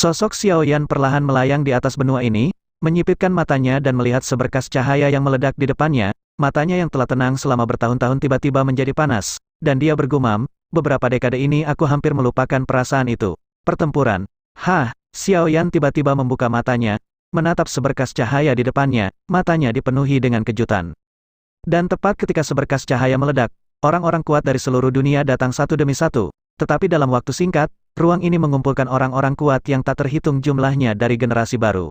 Sosok Xiao Yan perlahan melayang di atas benua ini, menyipitkan matanya dan melihat seberkas cahaya yang meledak di depannya, matanya yang telah tenang selama bertahun-tahun tiba-tiba menjadi panas, dan dia bergumam, beberapa dekade ini aku hampir melupakan perasaan itu. Pertempuran. Hah, Xiao Yan tiba-tiba membuka matanya, menatap seberkas cahaya di depannya, matanya dipenuhi dengan kejutan. Dan tepat ketika seberkas cahaya meledak, orang-orang kuat dari seluruh dunia datang satu demi satu, tetapi dalam waktu singkat, ruang ini mengumpulkan orang-orang kuat yang tak terhitung jumlahnya dari generasi baru.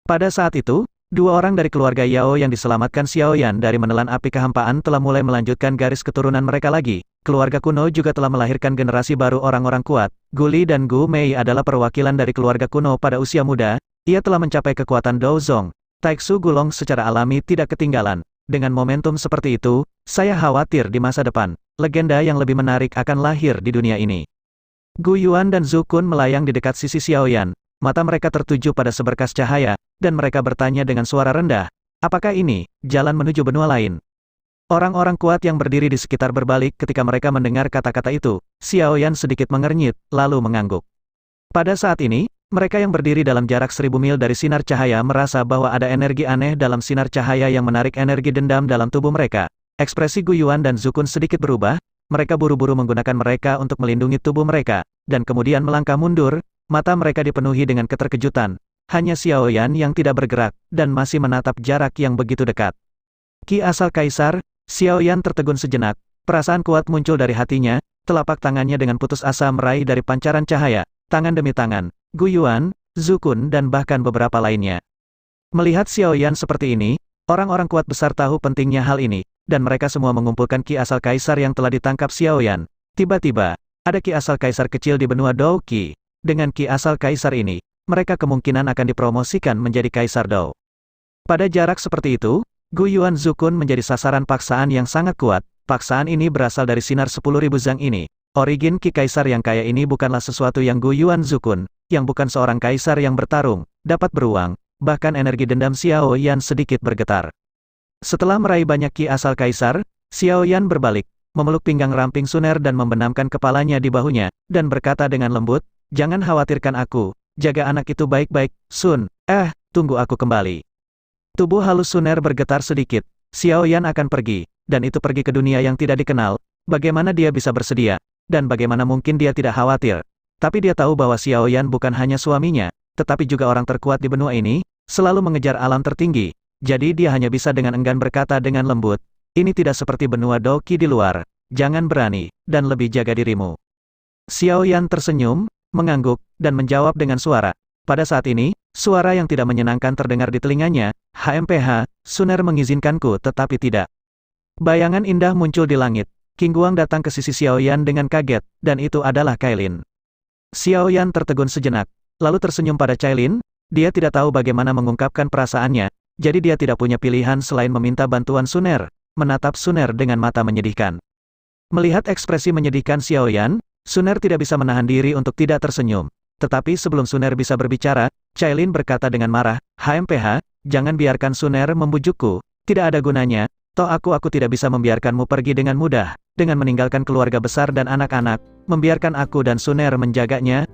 Pada saat itu, dua orang dari keluarga Yao yang diselamatkan Xiao Yan dari menelan api kehampaan telah mulai melanjutkan garis keturunan mereka lagi. Keluarga kuno juga telah melahirkan generasi baru orang-orang kuat. Gu Li dan Gu Mei adalah perwakilan dari keluarga kuno pada usia muda. Ia telah mencapai kekuatan Dou Zong. Taiksu Gulong secara alami tidak ketinggalan. Dengan momentum seperti itu, saya khawatir di masa depan, legenda yang lebih menarik akan lahir di dunia ini. Gu Yuan dan Zhu Kun melayang di dekat sisi Xiao Yan. Mata mereka tertuju pada seberkas cahaya, dan mereka bertanya dengan suara rendah, apakah ini jalan menuju benua lain? Orang-orang kuat yang berdiri di sekitar berbalik ketika mereka mendengar kata-kata itu. Xiao Yan sedikit mengernyit, lalu mengangguk. Pada saat ini, mereka yang berdiri dalam jarak 1000 mil dari sinar cahaya merasa bahwa ada energi aneh dalam sinar cahaya yang menarik energi dendam dalam tubuh mereka. Ekspresi Gu Yuan dan Zhu Kun sedikit berubah, mereka buru-buru menggunakan mereka untuk melindungi tubuh mereka, dan kemudian melangkah mundur, mata mereka dipenuhi dengan keterkejutan. Hanya Xiao Yan yang tidak bergerak, dan masih menatap jarak yang begitu dekat. Ki asal kaisar, Xiao Yan tertegun sejenak, perasaan kuat muncul dari hatinya, telapak tangannya dengan putus asa meraih dari pancaran cahaya, tangan demi tangan, Gu Yuan, Zhu Kun dan bahkan beberapa lainnya. Melihat Xiao Yan seperti ini, orang-orang kuat besar tahu pentingnya hal ini, dan mereka semua mengumpulkan ki asal kaisar yang telah ditangkap Xiao Yan. Tiba-tiba, ada ki asal kaisar kecil di benua Dou Qi. Dengan ki asal kaisar ini, mereka kemungkinan akan dipromosikan menjadi kaisar Dou. Pada jarak seperti itu, Gu Yuan Zhu Kun menjadi sasaran paksaan yang sangat kuat. Paksaan ini berasal dari sinar 10.000 zang ini. Origin ki kaisar yang kaya ini bukanlah sesuatu yang Gu Yuan Zhu Kun, yang bukan seorang kaisar yang bertarung, dapat beruang, bahkan energi dendam Xiao Yan sedikit bergetar. Setelah meraih banyak ki asal kaisar, Xiao Yan berbalik, memeluk pinggang ramping Suner dan membenamkan kepalanya di bahunya, dan berkata dengan lembut, jangan khawatirkan aku, jaga anak itu baik-baik, Sun, tunggu aku kembali. Tubuh halus Suner bergetar sedikit, Xiao Yan akan pergi, dan itu pergi ke dunia yang tidak dikenal, bagaimana dia bisa bersedia, dan bagaimana mungkin dia tidak khawatir. Tapi dia tahu bahwa Xiao Yan bukan hanya suaminya, tetapi juga orang terkuat di benua ini, selalu mengejar alam tertinggi. Jadi dia hanya bisa dengan enggan berkata dengan lembut, ini tidak seperti benua Dou Qi di luar, jangan berani, dan lebih jaga dirimu. Xiao Yan tersenyum, mengangguk, dan menjawab dengan suara. Pada saat ini, suara yang tidak menyenangkan terdengar di telinganya, HMPH, Suner mengizinkanku tetapi tidak. Bayangan indah muncul di langit, King Guang datang ke sisi Xiao Yan dengan kaget, dan itu adalah Kailin. Xiao Yan tertegun sejenak, lalu tersenyum pada Cailin. Dia tidak tahu bagaimana mengungkapkan perasaannya, jadi dia tidak punya pilihan selain meminta bantuan Suner, menatap Suner dengan mata menyedihkan. Melihat ekspresi menyedihkan Xiao Yan, Suner tidak bisa menahan diri untuk tidak tersenyum. Tetapi sebelum Suner bisa berbicara, Cailin berkata dengan marah, HMPH, jangan biarkan Suner membujukku, tidak ada gunanya, toh aku tidak bisa membiarkanmu pergi dengan mudah, dengan meninggalkan keluarga besar dan anak-anak, membiarkan aku dan Suner menjaganya,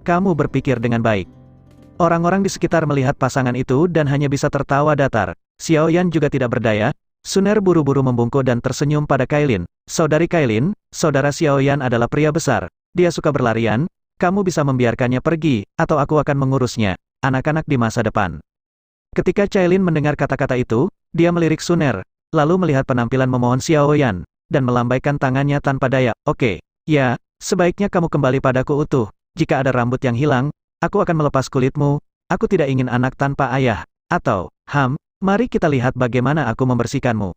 kamu berpikir dengan baik. Orang-orang di sekitar melihat pasangan itu dan hanya bisa tertawa datar. Xiao Yan juga tidak berdaya. Suner buru-buru membungkuk dan tersenyum pada Kailin. Saudari Kailin, saudara Xiao Yan adalah pria besar. Dia suka berlarian. Kamu bisa membiarkannya pergi, atau aku akan mengurusnya, anak-anak di masa depan. Ketika Cailin mendengar kata-kata itu, dia melirik Suner, lalu melihat penampilan memohon Xiao Yan, dan melambaikan tangannya tanpa daya. Oke, ya, sebaiknya kamu kembali padaku utuh. Jika ada rambut yang hilang, aku akan melepas kulitmu, aku tidak ingin anak tanpa ayah, atau, mari kita lihat bagaimana aku membersihkanmu.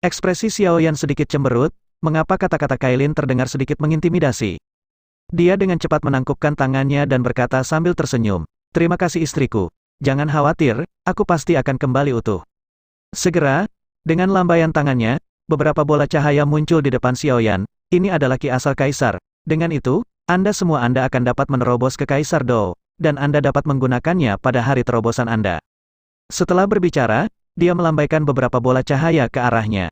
Ekspresi Xiao Yan sedikit cemberut, mengapa kata-kata Kailin terdengar sedikit mengintimidasi. Dia dengan cepat menangkupkan tangannya dan berkata sambil tersenyum, terima kasih istriku, jangan khawatir, aku pasti akan kembali utuh. Segera, dengan lambaian tangannya, beberapa bola cahaya muncul di depan Xiao Yan, ini adalah ki asal kaisar, dengan itu, Anda akan dapat menerobos ke Kaisar Dou, dan Anda dapat menggunakannya pada hari terobosan Anda. Setelah berbicara, dia melambaikan beberapa bola cahaya ke arahnya.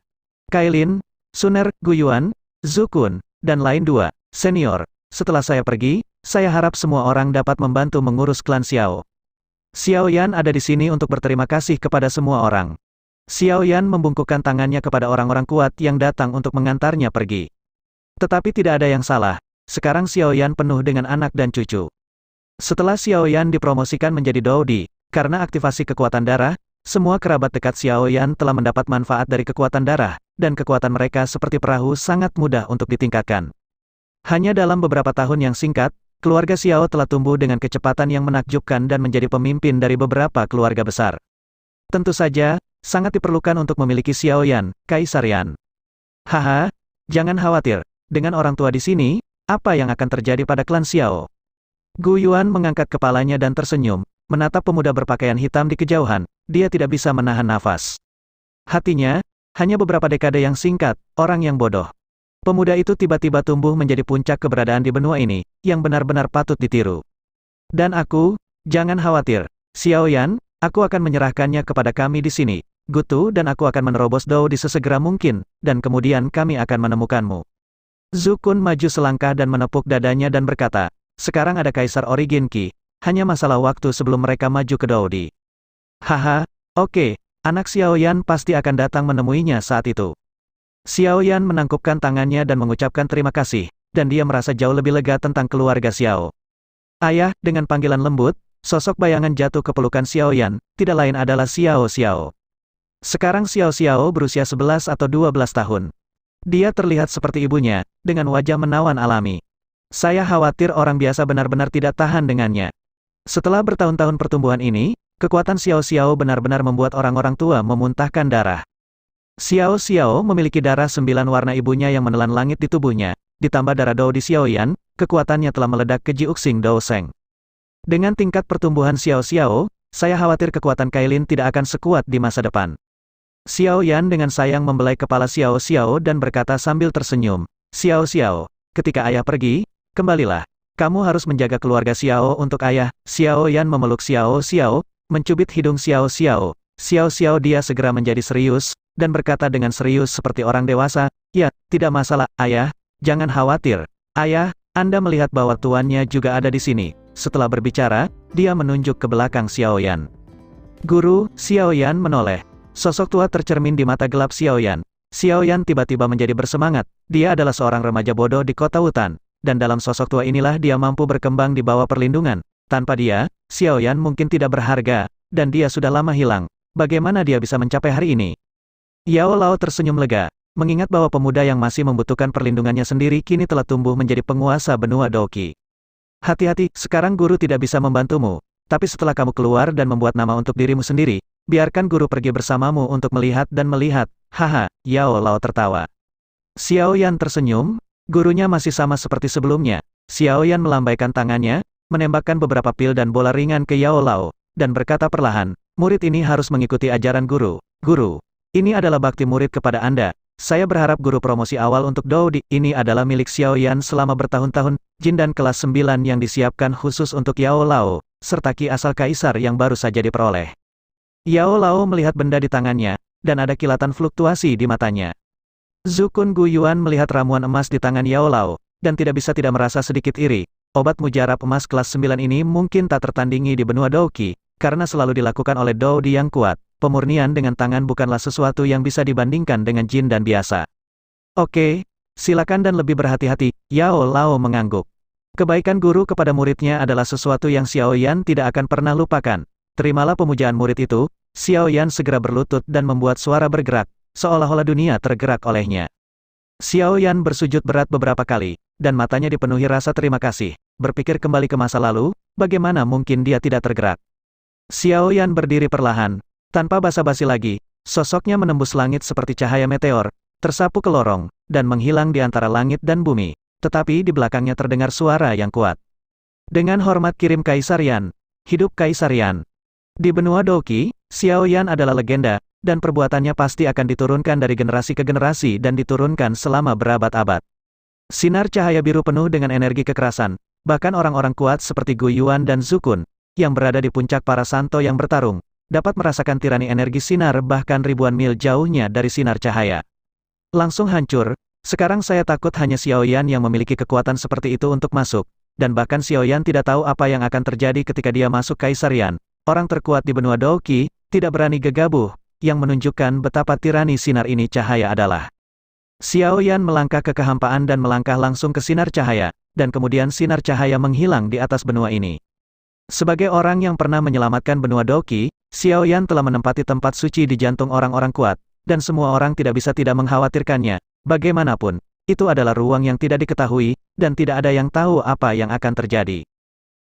Kailin, Suner, Gu Yuan, Zhu Kun, dan lain dua, senior. Setelah saya pergi, saya harap semua orang dapat membantu mengurus klan Xiao. Xiao Yan ada di sini untuk berterima kasih kepada semua orang. Xiao Yan membungkukkan tangannya kepada orang-orang kuat yang datang untuk mengantarnya pergi. Tetapi tidak ada yang salah, sekarang Xiao Yan penuh dengan anak dan cucu. Setelah Xiao Yan dipromosikan menjadi Doudi, karena aktivasi kekuatan darah, semua kerabat dekat Xiao Yan telah mendapat manfaat dari kekuatan darah, dan kekuatan mereka seperti perahu sangat mudah untuk ditingkatkan. Hanya dalam beberapa tahun yang singkat, keluarga Xiao telah tumbuh dengan kecepatan yang menakjubkan dan menjadi pemimpin dari beberapa keluarga besar. Tentu saja, sangat diperlukan untuk memiliki Xiao Yan, Kaisar Yan. Haha, jangan khawatir, dengan orang tua di sini, apa yang akan terjadi pada klan Xiao? Gu Yuan mengangkat kepalanya dan tersenyum, menatap pemuda berpakaian hitam di kejauhan, dia tidak bisa menahan nafas. Hatinya, hanya beberapa dekade yang singkat, orang yang bodoh. Pemuda itu tiba-tiba tumbuh menjadi puncak keberadaan di benua ini, yang benar-benar patut ditiru. Dan aku, jangan khawatir, Xiao Yan, aku akan menyerahkannya kepada kami di sini. Gutu dan aku akan menerobos Doudi sesegera mungkin, dan kemudian kami akan menemukanmu. Zhu Kun maju selangkah dan menepuk dadanya dan berkata, sekarang ada Kaisar Origin Qi, hanya masalah waktu sebelum mereka maju ke Doudi. Haha, oke, anak Xiao Yan pasti akan datang menemuinya saat itu. Xiao Yan menangkupkan tangannya dan mengucapkan terima kasih, dan dia merasa jauh lebih lega tentang keluarga Xiao. Ayah, dengan panggilan lembut, sosok bayangan jatuh ke pelukan Xiao Yan, tidak lain adalah Xiao Xiao. Sekarang Xiao Xiao berusia 11 atau 12 tahun. Dia terlihat seperti ibunya, dengan wajah menawan alami. Saya khawatir orang biasa benar-benar tidak tahan dengannya. Setelah bertahun-tahun pertumbuhan ini, kekuatan Xiao Xiao benar-benar membuat orang-orang tua memuntahkan darah. Xiao Xiao memiliki darah 9 warna ibunya yang menelan langit di tubuhnya, ditambah darah Dou di Xiao Yan, kekuatannya telah meledak ke Jiuxing Dou Sheng. Dengan tingkat pertumbuhan Xiao Xiao, saya khawatir kekuatan Kailin tidak akan sekuat di masa depan. Xiao Yan dengan sayang membelai kepala Xiao Xiao dan berkata sambil tersenyum, Xiao Xiao, ketika ayah pergi, kembalilah. Kamu harus menjaga keluarga Xiao untuk ayah. Xiao Yan memeluk Xiao Xiao, mencubit hidung Xiao Xiao. Xiao Xiao dia segera menjadi serius, dan berkata dengan serius seperti orang dewasa, ya, tidak masalah, ayah, jangan khawatir. Ayah, Anda melihat bahwa tuannya juga ada di sini. Setelah berbicara, dia menunjuk ke belakang Xiao Yan. Guru, Xiao Yan menoleh. Sosok tua tercermin di mata gelap Xiao Yan. Xiao Yan tiba-tiba menjadi bersemangat, dia adalah seorang remaja bodoh di kota hutan. Dan dalam sosok tua inilah dia mampu berkembang di bawah perlindungan. Tanpa dia, Xiao Yan mungkin tidak berharga, dan dia sudah lama hilang. Bagaimana dia bisa mencapai hari ini? Yao Lao tersenyum lega, mengingat bahwa pemuda yang masih membutuhkan perlindungannya sendiri kini telah tumbuh menjadi penguasa benua Doqi. Hati-hati, sekarang guru tidak bisa membantumu. Tapi setelah kamu keluar dan membuat nama untuk dirimu sendiri, biarkan guru pergi bersamamu untuk melihat dan melihat. Haha, Yao Lao tertawa. Xiao Yan tersenyum. Gurunya masih sama seperti sebelumnya. Xiao Yan melambaikan tangannya, menembakkan beberapa pil dan bola ringan ke Yao Lao, dan berkata perlahan, murid ini harus mengikuti ajaran guru. Guru, ini adalah bakti murid kepada Anda. Saya berharap guru promosi awal untuk Doudi ini adalah milik Xiao Yan selama bertahun-tahun, Jin dan kelas 9 yang disiapkan khusus untuk Yao Lao, serta Ki asal Kaisar yang baru saja diperoleh. Yao Lao melihat benda di tangannya, dan ada kilatan fluktuasi di matanya. Zhu Kun Gu Yuan melihat ramuan emas di tangan Yao Lao, dan tidak bisa tidak merasa sedikit iri. Obat mujarab emas kelas 9 ini mungkin tak tertandingi di benua Doqi, karena selalu dilakukan oleh Doudi yang kuat. Pemurnian dengan tangan bukanlah sesuatu yang bisa dibandingkan dengan jin dan biasa. Oke, silakan dan lebih berhati-hati, Yao Lao mengangguk. Kebaikan guru kepada muridnya adalah sesuatu yang Xiao Yan tidak akan pernah lupakan. Terimalah pemujaan murid itu. Xiao Yan segera berlutut dan membuat suara bergerak, seolah-olah dunia tergerak olehnya. Xiao Yan bersujud berat beberapa kali, dan matanya dipenuhi rasa terima kasih. Berpikir kembali ke masa lalu, bagaimana mungkin dia tidak tergerak. Xiao Yan berdiri perlahan, tanpa basa-basi lagi, sosoknya menembus langit seperti cahaya meteor, tersapu ke lorong, dan menghilang di antara langit dan bumi. Tetapi di belakangnya terdengar suara yang kuat. Dengan hormat kirim Kaisar Yan. Hidup Kaisar Yan. Di benua Doqi, Xiao Yan adalah legenda, dan perbuatannya pasti akan diturunkan dari generasi ke generasi dan diturunkan selama berabad-abad. Sinar cahaya biru penuh dengan energi kekerasan, bahkan orang-orang kuat seperti Gu Yuan dan Zhu Kun, yang berada di puncak para santo yang bertarung, dapat merasakan tirani energi sinar bahkan ribuan mil jauhnya dari sinar cahaya. Langsung hancur, sekarang saya takut hanya Xiao Yan yang memiliki kekuatan seperti itu untuk masuk. dan bahkan Xiao Yan tidak tahu apa yang akan terjadi ketika dia masuk Kaisar Yan. Orang terkuat di benua Douqi, tidak berani gegabah, yang menunjukkan betapa tirani sinar ini cahaya adalah. Xiao Yan melangkah ke kehampaan dan melangkah langsung ke sinar cahaya, dan kemudian sinar cahaya menghilang di atas benua ini. Sebagai orang yang pernah menyelamatkan benua Douqi, Xiao Yan telah menempati tempat suci di jantung orang-orang kuat, dan semua orang tidak bisa tidak mengkhawatirkannya. Bagaimanapun, itu adalah ruang yang tidak diketahui, dan tidak ada yang tahu apa yang akan terjadi.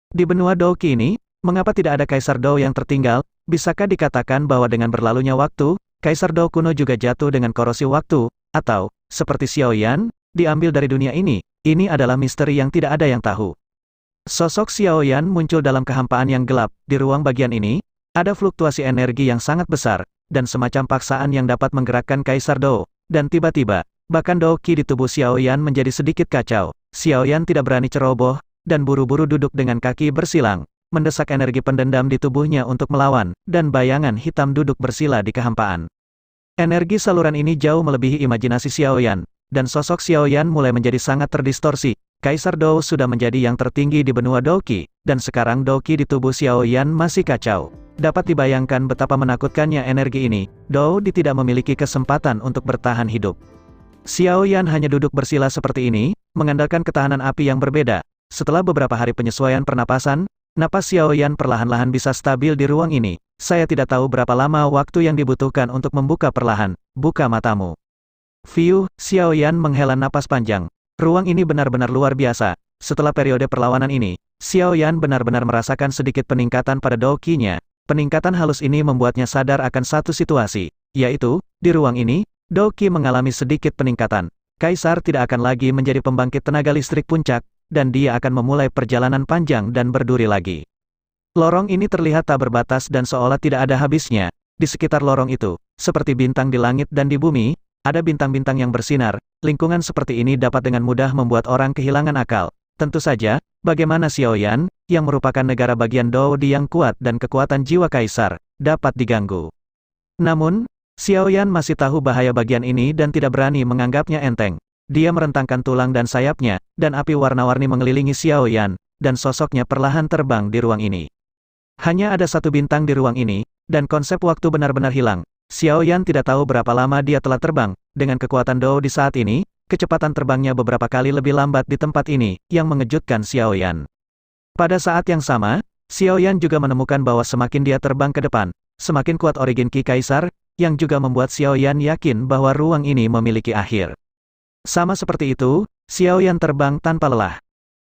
Di benua Douqi ini, mengapa tidak ada Kaisar Dou yang tertinggal? Bisakah dikatakan bahwa dengan berlalunya waktu, Kaisar Dou kuno juga jatuh dengan korosi waktu, atau, seperti Xiao Yan, diambil dari dunia ini? Ini adalah misteri yang tidak ada yang tahu. Sosok Xiao Yan muncul dalam kehampaan yang gelap. Di ruang bagian ini, ada fluktuasi energi yang sangat besar, dan semacam paksaan yang dapat menggerakkan Kaisar Dou. Dan tiba-tiba, bahkan Douqi di tubuh Xiao Yan menjadi sedikit kacau. Xiao Yan tidak berani ceroboh, dan buru-buru duduk dengan kaki bersilang, mendesak energi pendendam di tubuhnya untuk melawan, dan bayangan hitam duduk bersila di kehampaan. Energi saluran ini jauh melebihi imajinasi Xiao Yan, dan sosok Xiao Yan mulai menjadi sangat terdistorsi. Kaisar Dou sudah menjadi yang tertinggi di benua Douqi, dan sekarang Douqi di tubuh Xiao Yan masih kacau. Dapat dibayangkan betapa menakutkannya energi ini. Dou tidak memiliki kesempatan untuk bertahan hidup. Xiao Yan hanya duduk bersila seperti ini, mengandalkan ketahanan api yang berbeda. Setelah beberapa hari penyesuaian pernapasan, napas Xiao Yan perlahan-lahan bisa stabil di ruang ini. Saya tidak tahu berapa lama waktu yang dibutuhkan untuk membuka perlahan. Buka matamu. Fiu, Xiao Yan menghela napas panjang. Ruang ini benar-benar luar biasa. Setelah periode perlawanan ini, Xiao Yan benar-benar merasakan sedikit peningkatan pada Douqi-nya. Peningkatan halus ini membuatnya sadar akan satu situasi, yaitu, di ruang ini, Douqi mengalami sedikit peningkatan. Kaisar tidak akan lagi menjadi pembangkit tenaga listrik puncak, dan dia akan memulai perjalanan panjang dan berduri lagi. Lorong ini terlihat tak berbatas dan seolah tidak ada habisnya. Di sekitar lorong itu, seperti bintang di langit dan di bumi, ada bintang-bintang yang bersinar. Lingkungan seperti ini dapat dengan mudah membuat orang kehilangan akal. Tentu saja, bagaimana Xiao Yan, yang merupakan negara bagian Dou yang kuat dan kekuatan jiwa kaisar, dapat diganggu. Namun, Xiao Yan masih tahu bahaya bagian ini dan tidak berani menganggapnya enteng. Dia merentangkan tulang dan sayapnya, dan api warna-warni mengelilingi Xiao Yan, dan sosoknya perlahan terbang di ruang ini. Hanya ada satu bintang di ruang ini, dan konsep waktu benar-benar hilang. Xiao Yan tidak tahu berapa lama dia telah terbang. Dengan kekuatan Dou di saat ini, kecepatan terbangnya beberapa kali lebih lambat di tempat ini, yang mengejutkan Xiao Yan. Pada saat yang sama, Xiao Yan juga menemukan bahwa semakin dia terbang ke depan, semakin kuat origin Qi Kaisar, yang juga membuat Xiao Yan yakin bahwa ruang ini memiliki akhir. Sama seperti itu, Xiao Yan terbang tanpa lelah.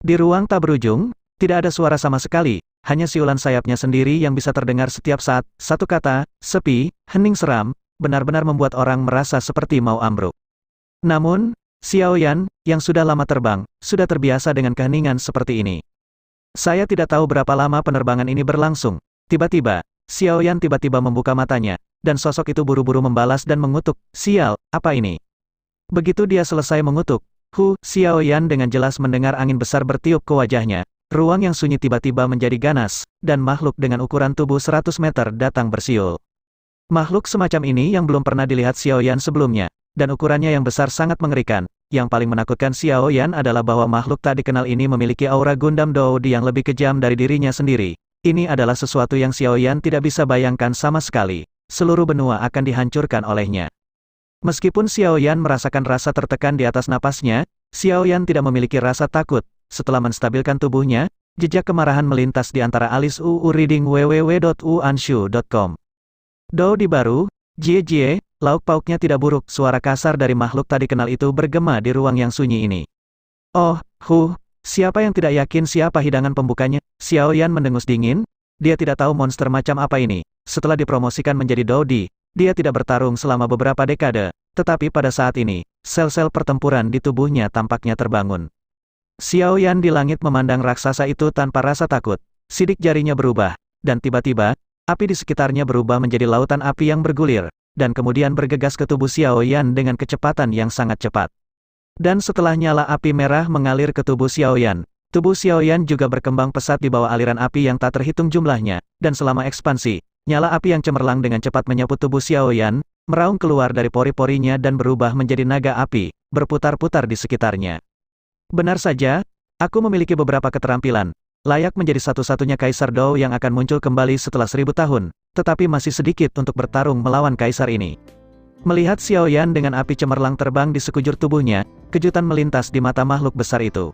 Di ruang tak berujung, tidak ada suara sama sekali, hanya siulan sayapnya sendiri yang bisa terdengar setiap saat. Satu kata, sepi, hening seram, benar-benar membuat orang merasa seperti mau ambruk. Namun, Xiao Yan, yang sudah lama terbang, sudah terbiasa dengan keheningan seperti ini. Saya tidak tahu berapa lama penerbangan ini berlangsung. Tiba-tiba, Xiao Yan tiba-tiba membuka matanya, dan sosok itu buru-buru membalas dan mengutuk. Sial, apa ini? Begitu dia selesai mengutuk, Xiao Yan dengan jelas mendengar angin besar bertiup ke wajahnya. Ruang yang sunyi tiba-tiba menjadi ganas, dan makhluk dengan ukuran tubuh 100 meter datang bersiul. Makhluk semacam ini yang belum pernah dilihat Xiao Yan sebelumnya, dan ukurannya yang besar sangat mengerikan. Yang paling menakutkan Xiao Yan adalah bahwa makhluk tak dikenal ini memiliki aura Gundam Dou yang lebih kejam dari dirinya sendiri. Ini adalah sesuatu yang Xiao Yan tidak bisa bayangkan sama sekali. Seluruh benua akan dihancurkan olehnya. Meskipun Xiao Yan merasakan rasa tertekan di atas napasnya, Xiao Yan tidak memiliki rasa takut. Setelah menstabilkan tubuhnya, jejak kemarahan melintas di antara alis reading www.uanshu.com. Dou di baru, Jie, lauk pauknya tidak buruk. Suara kasar dari makhluk tak dikenal itu bergema di ruang yang sunyi ini. Oh, siapa yang tidak yakin siapa hidangan pembukanya? Xiao Yan mendengus dingin. Dia tidak tahu monster macam apa ini. Setelah dipromosikan menjadi Doudi, dia tidak bertarung selama beberapa dekade. Tetapi pada saat ini, sel-sel pertempuran di tubuhnya tampaknya terbangun. Xiao Yan di langit memandang raksasa itu tanpa rasa takut. Sidik jarinya berubah, dan tiba-tiba, api di sekitarnya berubah menjadi lautan api yang bergulir, dan kemudian bergegas ke tubuh Xiao Yan dengan kecepatan yang sangat cepat. Dan setelah nyala api merah mengalir ke tubuh Xiao Yan, tubuh Xiao Yan juga berkembang pesat di bawah aliran api yang tak terhitung jumlahnya, dan selama ekspansi, nyala api yang cemerlang dengan cepat menyapu tubuh Xiao Yan, meraung keluar dari pori-porinya dan berubah menjadi naga api, berputar-putar di sekitarnya. Benar saja, Aku memiliki beberapa keterampilan, layak menjadi satu-satunya Kaisar Dou yang akan muncul kembali setelah 1000 tahun, tetapi masih sedikit untuk bertarung melawan Kaisar ini. Melihat Xiao Yan dengan api cemerlang terbang di sekujur tubuhnya, kejutan melintas di mata makhluk besar itu.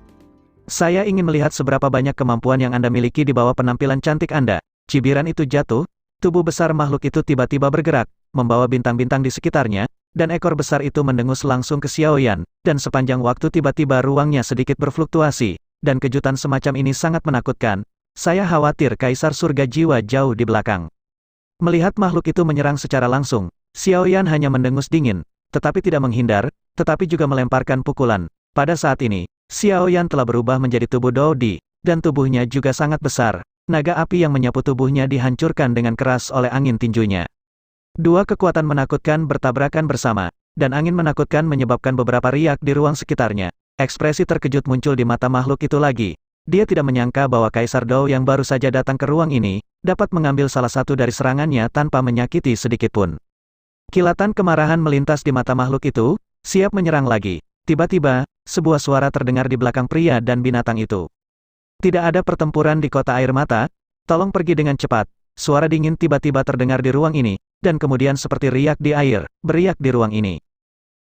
Saya ingin melihat seberapa banyak kemampuan yang Anda miliki di bawah penampilan cantik Anda. Cibiran itu jatuh, tubuh besar makhluk itu tiba-tiba bergerak, membawa bintang-bintang di sekitarnya, dan ekor besar itu mendengus langsung ke Xiao Yan, dan sepanjang waktu tiba-tiba ruangnya sedikit berfluktuasi, dan kejutan semacam ini sangat menakutkan. Saya khawatir Kaisar Surga Jiwa jauh di belakang. Melihat makhluk itu menyerang secara langsung, Xiao Yan hanya mendengus dingin, tetapi tidak menghindar, tetapi juga melemparkan pukulan. Pada saat ini, Xiao Yan telah berubah menjadi tubuh Dodi, dan tubuhnya juga sangat besar. Naga api yang menyapu tubuhnya dihancurkan dengan keras oleh angin tinjunya. Dua kekuatan menakutkan bertabrakan bersama, dan angin menakutkan menyebabkan beberapa riak di ruang sekitarnya. Ekspresi terkejut muncul di mata makhluk itu lagi. Dia tidak menyangka bahwa Kaisar Dou yang baru saja datang ke ruang ini, dapat mengambil salah satu dari serangannya tanpa menyakiti sedikitpun. Kilatan kemarahan melintas di mata makhluk itu, siap menyerang lagi. Tiba-tiba, sebuah suara terdengar di belakang pria dan binatang itu. Tidak ada pertempuran di kota air mata, tolong pergi dengan cepat. Suara dingin tiba-tiba terdengar di ruang ini, dan kemudian seperti riak di air, beriak di ruang ini.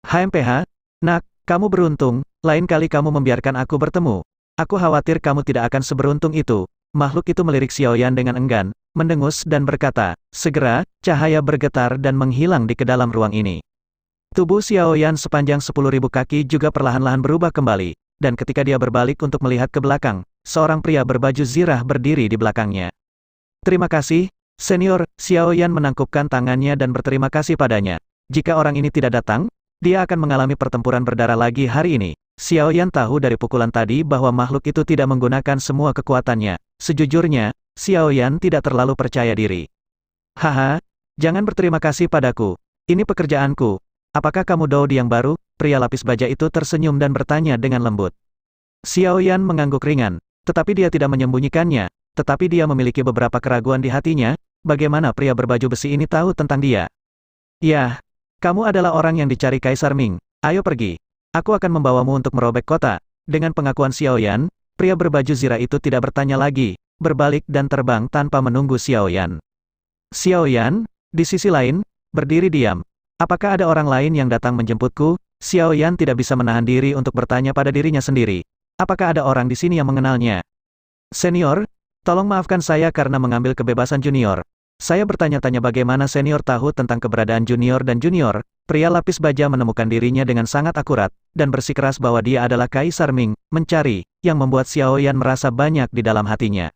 HMPH, nak, kamu beruntung, lain kali kamu membiarkan aku bertemu. Aku khawatir kamu tidak akan seberuntung itu. Makhluk itu melirik Xiao Yan dengan enggan, mendengus dan berkata, segera, cahaya bergetar dan menghilang di ke dalam ruang ini. Tubuh Xiao Yan sepanjang 10.000 kaki juga perlahan-lahan berubah kembali, dan ketika dia berbalik untuk melihat ke belakang, seorang pria berbaju zirah berdiri di belakangnya. Terima kasih, Senior. Xiao Yan menangkupkan tangannya dan berterima kasih padanya. Jika orang ini tidak datang, dia akan mengalami pertempuran berdarah lagi hari ini. Xiao Yan tahu dari pukulan tadi bahwa makhluk itu tidak menggunakan semua kekuatannya. Sejujurnya, Xiao Yan tidak terlalu percaya diri. Haha, jangan berterima kasih padaku. Ini pekerjaanku. Apakah kamu Dodi yang baru? Pria lapis baja itu tersenyum dan bertanya dengan lembut. Xiao Yan mengangguk ringan, tetapi dia tidak menyembunyikannya. Tetapi dia memiliki beberapa keraguan di hatinya, bagaimana pria berbaju besi ini tahu tentang dia? Ya, kamu adalah orang yang dicari Kaisar Ming. Ayo pergi. Aku akan membawamu untuk merobek kota. Dengan pengakuan Xiao Yan, pria berbaju zirah itu tidak bertanya lagi, berbalik dan terbang tanpa menunggu Xiao Yan. Xiao Yan, di sisi lain, berdiri diam. Apakah ada orang lain yang datang menjemputku? Xiao Yan tidak bisa menahan diri untuk bertanya pada dirinya sendiri. Apakah ada orang di sini yang mengenalnya? Senior, tolong maafkan saya karena mengambil kebebasan Junior. Saya bertanya-tanya bagaimana Senior tahu tentang keberadaan Junior dan Junior. Pria lapis baja menemukan dirinya dengan sangat akurat, dan bersikeras bahwa dia adalah Kaisar Ming, mencari, yang membuat Xiao Yan merasa banyak di dalam hatinya.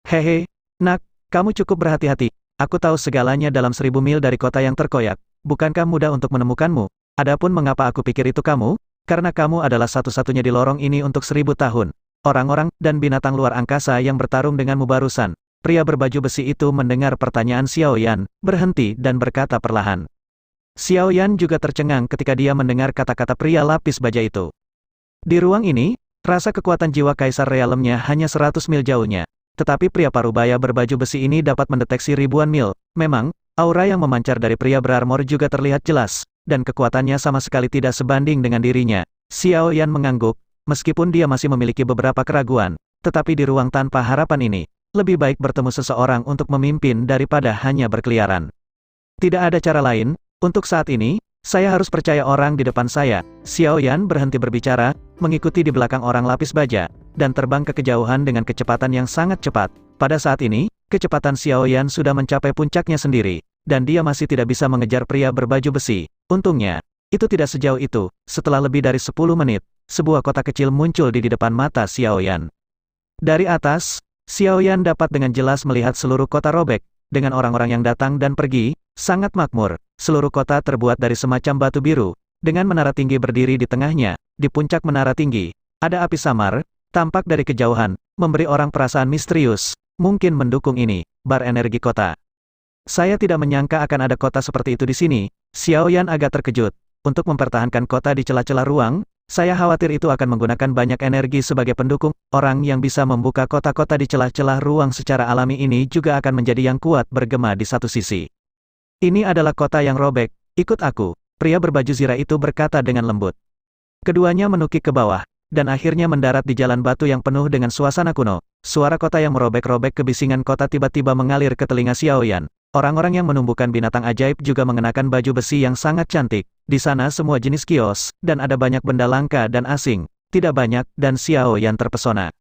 Hehe, nak, kamu cukup berhati-hati. Aku tahu segalanya dalam 1000 mil dari kota yang terkoyak. Bukankah mudah untuk menemukanmu? Adapun mengapa aku pikir itu kamu? Karena kamu adalah satu-satunya di lorong ini untuk 1000 tahun. Orang-orang dan binatang luar angkasa yang bertarung denganmu barusan. Pria berbaju besi itu mendengar pertanyaan Xiao Yan, berhenti dan berkata perlahan. Xiao Yan juga tercengang ketika dia mendengar kata-kata pria lapis baja itu. Di ruang ini, rasa kekuatan jiwa Kaisar Realemnya hanya 100 mil jauhnya. Tetapi pria parubaya berbaju besi ini dapat mendeteksi ribuan mil. Memang, aura yang memancar dari pria berarmor juga terlihat jelas, dan kekuatannya sama sekali tidak sebanding dengan dirinya. Xiao Yan mengangguk, meskipun dia masih memiliki beberapa keraguan, tetapi di ruang tanpa harapan ini, lebih baik bertemu seseorang untuk memimpin daripada hanya berkeliaran. Tidak ada cara lain, untuk saat ini, saya harus percaya orang di depan saya. Xiao Yan berhenti berbicara, mengikuti di belakang orang lapis baja, dan terbang ke kejauhan dengan kecepatan yang sangat cepat. Pada saat ini, kecepatan Xiao Yan sudah mencapai puncaknya sendiri, dan dia masih tidak bisa mengejar pria berbaju besi. Untungnya, itu tidak sejauh itu. Setelah lebih dari 10 menit, sebuah kota kecil muncul di depan mata Xiao Yan. Dari atas, Xiao Yan dapat dengan jelas melihat seluruh kota robek, dengan orang-orang yang datang dan pergi, sangat makmur. Seluruh kota terbuat dari semacam batu biru, dengan menara tinggi berdiri di tengahnya. Di puncak menara tinggi, ada api samar, tampak dari kejauhan, memberi orang perasaan misterius, mungkin mendukung ini, bar energi kota. Saya tidak menyangka akan ada kota seperti itu di sini. Xiao Yan agak terkejut. Untuk mempertahankan kota di celah-celah ruang, saya khawatir itu akan menggunakan banyak energi sebagai pendukung. Orang yang bisa membuka kota-kota di celah-celah ruang secara alami ini juga akan menjadi yang kuat bergema di satu sisi. Ini adalah kota yang robek, ikut aku. Pria berbaju zirah itu berkata dengan lembut. Keduanya menukik ke bawah, dan akhirnya mendarat di jalan batu yang penuh dengan suasana kuno. Suara kota yang merobek-robek kebisingan kota tiba-tiba mengalir ke telinga Xiao Yan. Orang-orang yang menumbuhkan binatang ajaib juga mengenakan baju besi yang sangat cantik. Di sana semua jenis kios, dan ada banyak benda langka dan asing. Tidak banyak, dan Xiao Yan terpesona.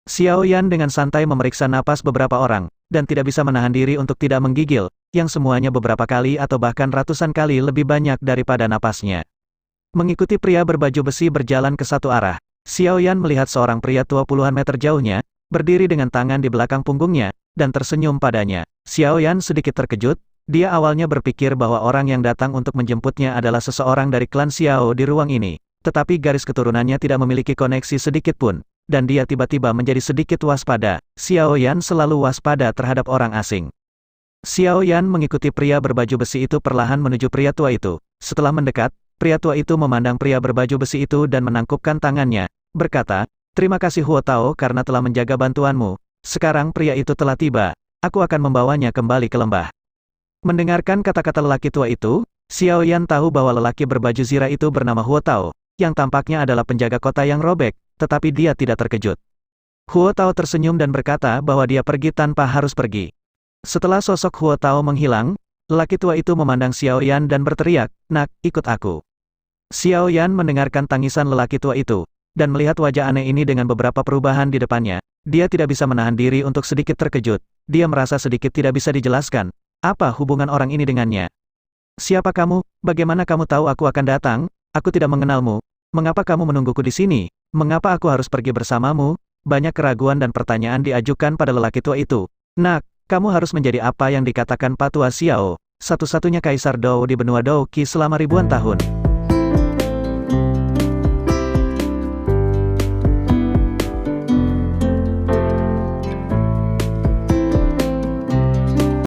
Xiao Yan dengan santai memeriksa napas beberapa orang, dan tidak bisa menahan diri untuk tidak menggigil, yang semuanya beberapa kali atau bahkan ratusan kali lebih banyak daripada napasnya. Mengikuti pria berbaju besi berjalan ke satu arah, Xiao Yan melihat seorang pria tua puluhan meter jauhnya, berdiri dengan tangan di belakang punggungnya, dan tersenyum padanya. Xiao Yan sedikit terkejut, dia awalnya berpikir bahwa orang yang datang untuk menjemputnya adalah seseorang dari klan Xiao di ruang ini, tetapi garis keturunannya tidak memiliki koneksi sedikit pun. Dan dia tiba-tiba menjadi sedikit waspada. Xiao Yan selalu waspada terhadap orang asing. Xiao Yan mengikuti pria berbaju besi itu perlahan menuju pria tua itu. Setelah mendekat, pria tua itu memandang pria berbaju besi itu dan menangkupkan tangannya, berkata, "Terima kasih Huo Tao karena telah menjaga bantuanmu. Sekarang pria itu telah tiba, aku akan membawanya kembali ke lembah." Mendengarkan kata-kata lelaki tua itu, Xiao Yan tahu bahwa lelaki berbaju zirah itu bernama Huo Tao, yang tampaknya adalah penjaga kota yang robek. Tetapi dia tidak terkejut. Huo Tao tersenyum dan berkata bahwa dia pergi tanpa harus pergi. Setelah sosok Huo Tao menghilang, lelaki tua itu memandang Xiao Yan dan berteriak, "Nak, ikut aku." Xiao Yan mendengarkan tangisan lelaki tua itu, dan melihat wajah aneh ini dengan beberapa perubahan di depannya. Dia tidak bisa menahan diri untuk sedikit terkejut. Dia merasa sedikit tidak bisa dijelaskan. Apa hubungan orang ini dengannya? "Siapa kamu? Bagaimana kamu tahu aku akan datang? Aku tidak mengenalmu. Mengapa kamu menungguku di sini? Mengapa aku harus pergi bersamamu?" Banyak keraguan dan pertanyaan diajukan pada lelaki tua itu. "Nak, kamu harus menjadi apa yang dikatakan Patua Xiao, satu-satunya kaisar Dou di benua Dou Qi selama ribuan tahun.